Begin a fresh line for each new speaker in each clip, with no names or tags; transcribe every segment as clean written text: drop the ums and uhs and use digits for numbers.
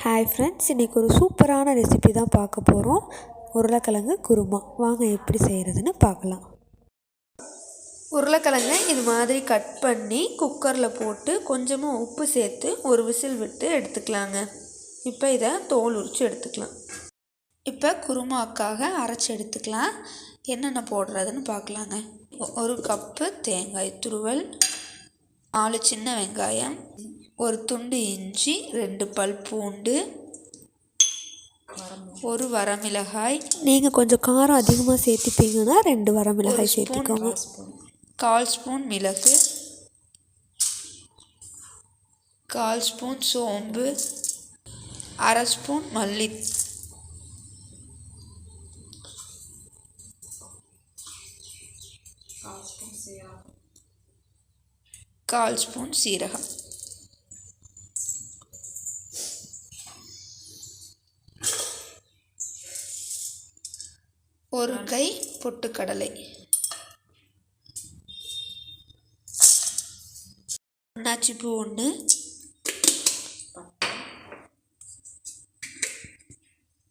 Hi friends, இன்றைக்கி ஒரு சூப்பரான ரெசிபி தான் பார்க்க போகிறோம். உருளைக்கிழங்கு குருமா. வாங்க எப்படி செய்கிறதுன்னு பார்க்கலாம். உருளைக்கிழங்கை இது மாதிரி கட் பண்ணி குக்கரில் போட்டு கொஞ்சமாக உப்பு சேர்த்து ஒரு விசில் விட்டு எடுத்துக்கலாங்க. இப்போ இதை தோல் உரித்து எடுத்துக்கலாம். இப்போ குருமாக்காக அரைச்சி எடுத்துக்கலாம். என்னென்ன போடுறதுன்னு பார்க்கலாங்க. ஒரு கப்பு தேங்காய் துருவல், 4 சின்ன வெங்காயம், ஒரு துண்டு இஞ்சி, 2 பல் பூண்டு, ஒரு வரமிளகாய். நீங்கள் கொஞ்சம் காரம் அதிகமாக சேர்த்துப்பீங்கன்னா 2 வரமிளகாய் சேர்த்துக்கோங்க. 1/4 ஸ்பூன் மிளகு, 1/4 ஸ்பூன் சோம்பு, 1/2 ஸ்பூன் மல்லி, 1/4 ஸ்பூன் சீரகம், ஒரு கை பொட்டுக்கடலை, அன்னாச்சிப்பூ 1,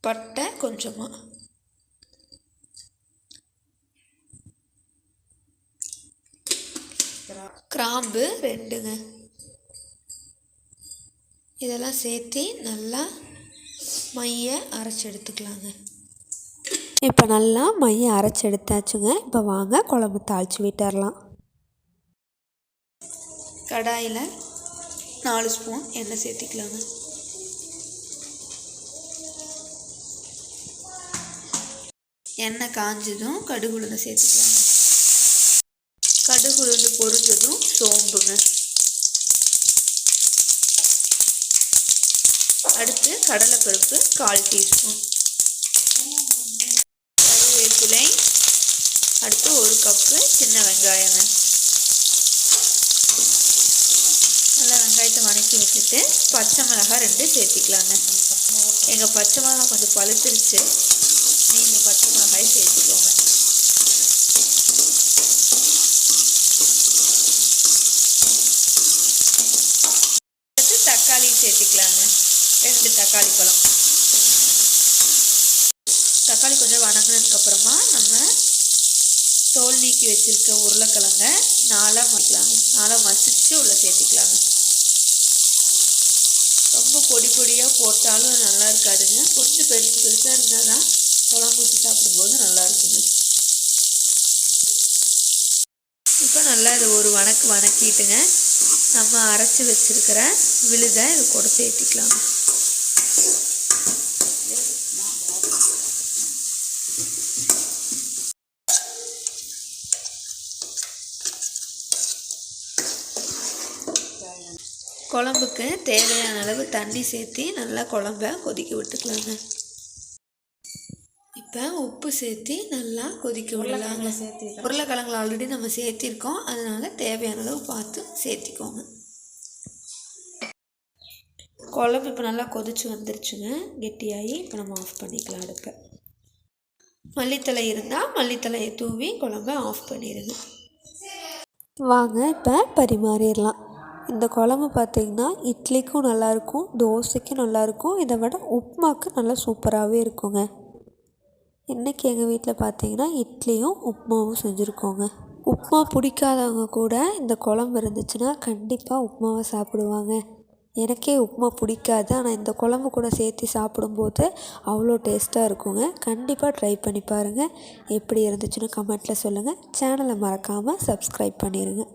பட்டை கொஞ்சமாக, கிராம்பு 2ங்க. இதெல்லாம் சேர்த்து நல்லா மைய அரைச்சி எடுத்துக்கலாங்க. இப்போ நல்லா மைய அரைச்சி எடுத்தாச்சுங்க. இப்போ வாங்க குழம்பு தாளித்து விட்டுறலாம். கடாயில் 4 ஸ்பூன் எண்ணெய் சேர்த்திக்கலாங்க. எண்ணெய் காஞ்சதும் கடுகு உளுந்து சேர்த்துக்கலாங்க. கடுகு உளுந்து பொரிஞ்சதும் சோம்புங்க. அடுத்து கடலைப்பருப்பு 1/4 டீஸ்பூன், கருவேப்பிலை, அடுத்து 1 கப்பு சின்ன வெங்காயங்க. நல்லா வெங்காயத்தை வதக்கி வச்சுட்டு பச்சை மிளகாய் 2 சேர்த்திக்கலாங்க. எங்கள் பச்சை மிளகாய் கொஞ்சம் பழுத்துருச்சு, நீங்கள் பச்சை மிளகாய் சேர்த்துக்கோங்க. அடுத்து தக்காளி சேர்த்திக்கலாங்க. 2 தக்காளி பழம். தக்காளி கொஞ்சம் வதங்கினதுக்கப்புறமா நம்ம தோல் நீக்கி வச்சுருக்க உருளைக்கிழங்க நாளாக மசிச்சு உள்ளே சேர்த்திக்கலாங்க. ரொம்ப பொடி பொடியாக போட்டாலும் நல்லா இருக்காதுங்க. கொஞ்சம் பெருசாக இருந்தால் தான் குழம்பு ஊற்றி சாப்பிடும்போது நல்லா இருக்குங்க. இப்போ நல்லா இதை ஒரு வதக்கிட்டுங்க நம்ம அரைச்சி வச்சுருக்கிற விழுதை இது கூட சேர்த்திக்கலாங்க. குழம்புக்கு தேவையான அளவு தண்ணி சேர்த்து நல்லா குழம்ப கொதிக்க விட்டுக்கலாங்க. இப்போ உப்பு சேர்த்து நல்லா கொதிக்க விடலாங்க. உருளைக்கிழங்குல ஆல்ரெடி நம்ம சேர்த்திருக்கோம், அதனால் தேவையான அளவு பார்த்து சேர்த்திக்கோங்க. குழம்பு இப்போ நல்லா கொதிச்சு வந்துருச்சுங்க, கெட்டியாகி. இப்போ நம்ம ஆஃப் பண்ணிக்கலாம் அடுப்பை. மல்லித்தலை இருந்தால் மல்லித்தலையை தூவி குழம்பை ஆஃப் பண்ணிடுங்க. வாங்க இப்போ பரிமாறிடலாம். இந்த குழம்பு பார்த்திங்கன்னா இட்லிக்கும் நல்லாயிருக்கும், தோசைக்கும் நல்லாயிருக்கும், இதை விட உப்புமாவுக்கு நல்லா சூப்பராகவே இருக்குங்க. இன்றைக்கி எங்கள் வீட்டில் பார்த்திங்கன்னா இட்லியும் உப்புமாவும் செஞ்சுருக்கோங்க. உப்புமா பிடிக்காதவங்க கூட இந்த குழம்பு இருந்துச்சுன்னா கண்டிப்பாக உப்புமாவை சாப்பிடுவாங்க. எனக்கே உப்புமா பிடிக்காது, ஆனால் இந்த குழம்பு கூட சேர்த்து சாப்பிடும்போது அவ்வளோ டேஸ்ட்டாக இருக்குங்க. கண்டிப்பாக ட்ரை பண்ணி பாருங்கள். எப்படி இருந்துச்சுன்னு கமெண்ட்டில் சொல்லுங்கள். சேனலை மறக்காமல் சப்ஸ்கிரைப் பண்ணிடுங்க.